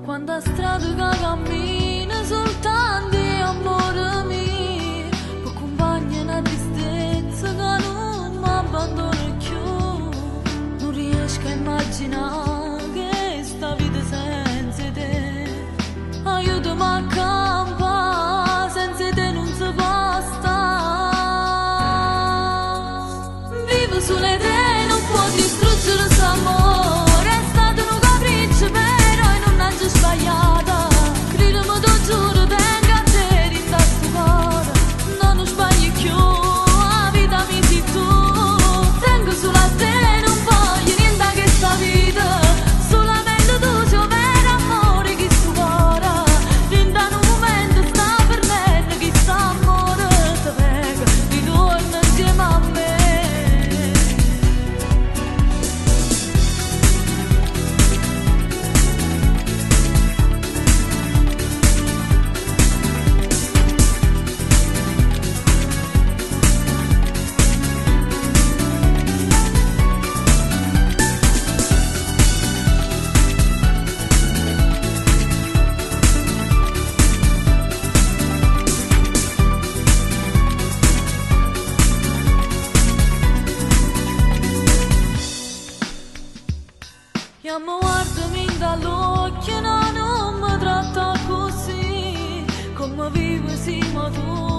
Quanta strada che cammina soltanto amore mio, poi compagna una tristezza che non mi abbandona più. Non riesco a immaginare che sta vita senza te. Aiutami a campare, senza te non si può stare. Vivo sulle te, non può distruggere quest'amore. È stato un capriccio però e non è già sbagliata. Credimi, ti giuro, vengo a te in questo cuore. Non sbagli più, la vita mi sei tu. Tengo solo a te, non voglio niente che sta vita. Solamente tu c'ho vero amore che sto cuore. Niente in un momento sta perdendo che sta amore. Ti prego, ritorna insieme a me. Chiamo, guardami dall'occhio, no, non mi tratta così. Come vivo siamo tu.